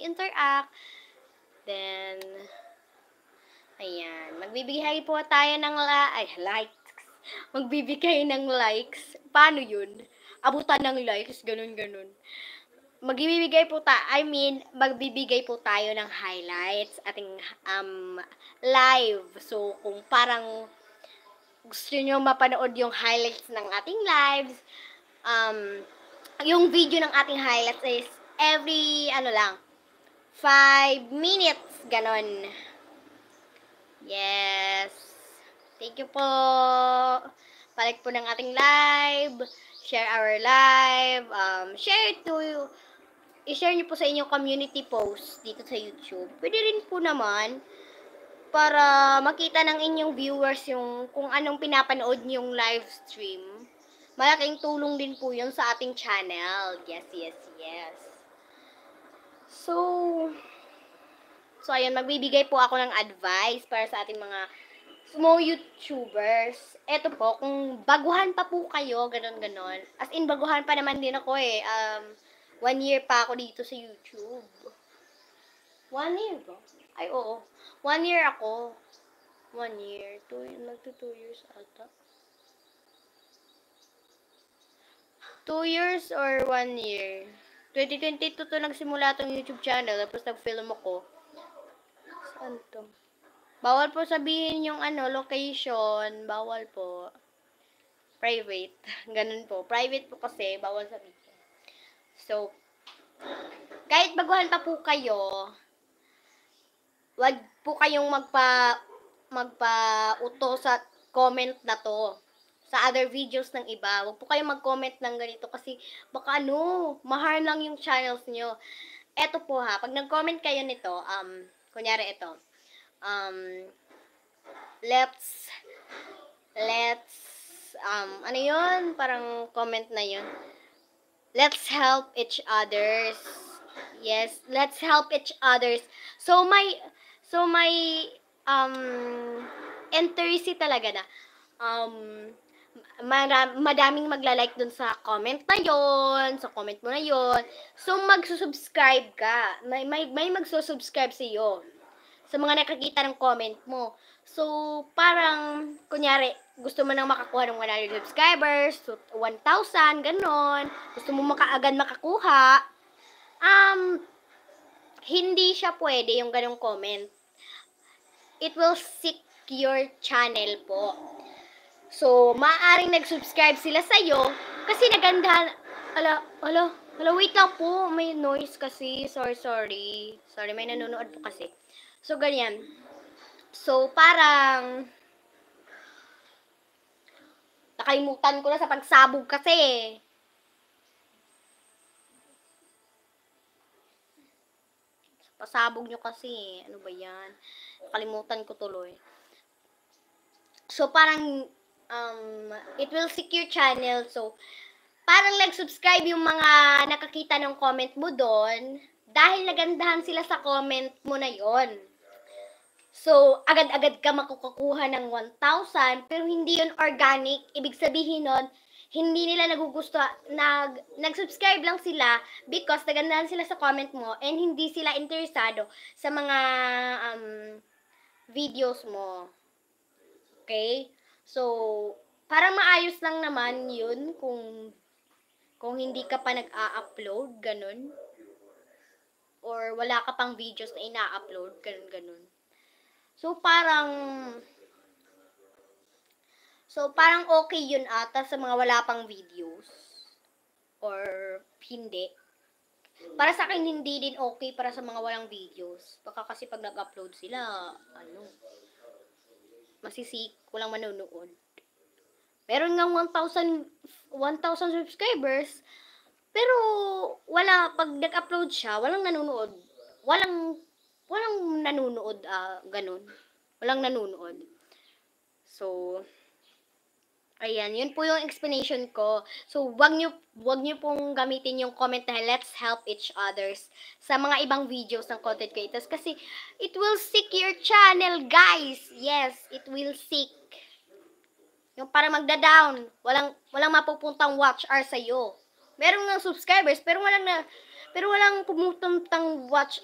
mag-interact. Then, ayan. Magbibigay po tayo ng likes. Magbibigay ng likes. Paano yun? Abutan ng likes, ganun. Magbibigay po magbibigay po tayo ng highlights ating live. So, kung parang gusto nyo mapanood yung highlights ng ating lives, yung video ng ating highlights is every, 5 minutes, ganon. Yes. Thank you po. Balik po ng ating live. Share our live. I-share nyo po sa inyong community post dito sa YouTube. Pwede rin po naman para makita ng inyong viewers yung kung anong pinapanood nyong live stream. Malaking tulong din po yun sa ating channel. Yes. So, ayun, magbibigay po ako ng advice para sa ating mga small YouTubers. Eto po, kung baguhan pa po kayo, ganon. As in, baguhan pa naman din ako eh. 1 year pa ako dito sa YouTube. 1 year ba? Ay, oo. 1 year ako. 1 year. 2 years ata. 2 years or 1 year? 2022 to nagsimula tong YouTube channel, tapos nag-film ako. Saan to? Bawal po sabihin yung location. Bawal po. Private. Ganun po. Private po kasi, bawal sabihin. So, kahit baguhan pa po kayo, wag po kayong magpa-uto sa comment na to. Sa other videos ng iba. Wag po kayong mag-comment ng ganito kasi baka ma-harm lang yung channels nyo. Eto po ha, pag nag-comment kayo nito, kunyari ito, let's, ano yun? Parang comment na yun. Let's help each others. Yes, let's help each others. So, may entry talaga na, madaming magla-like dun sa comment na yon, sa comment mo na yon. So, magsusubscribe ka. May magsusubscribe sa iyo sa mga nakakita ng comment mo. So, parang, kunyari, gusto mo nang makakuha ng 100 subscribers, so 1,000, ganon. Gusto mo agad makakuha, hindi siya pwede yung ganong comment. It will seek your channel po. So, maaaring nag-subscribe sila sa'yo kasi nagandahan. Wait lang po. May noise kasi. Sorry. Sorry, may nanonood po kasi. So, ganyan. So, parang nakalimutan ko na sa pagsabog kasi. Pasabog nyo kasi. Ano ba yan? Nakalimutan ko tuloy. So, parang it will secure channel. So, parang nag-subscribe yung mga nakakita ng comment mo doon dahil nagandahan sila sa comment mo na yon. So, agad-agad ka makukuha ng 1,000 pero hindi yun organic. Ibig sabihin nun, hindi nila nag-subscribe lang sila because nagandahan sila sa comment mo and hindi sila interesado sa mga videos mo. Okay? So, parang maayos lang naman yun kung hindi ka pa nag-a-upload, ganun. Or wala ka pang videos na ina-upload, ganun. So, parang okay yun ata sa mga wala pang videos. Or hindi. Para sa akin, hindi din okay para sa mga walang videos. Baka kasi pag nag-upload sila, walang manonood. Meron nga 1,000 subscribers, pero pag nag-upload siya, walang nanonood. Walang nanonood, ganun. Walang nanonood. So, ayan, yun po yung explanation ko. So, wag nyo pong gamitin yung comment na let's help each others sa mga ibang videos ng content creators kasi it will seek your channel, guys. Yes, it will seek. Yung para magda-down, walang mapupuntang watch hour sa iyo. Meron ng subscribers pero walang pumupuntang watch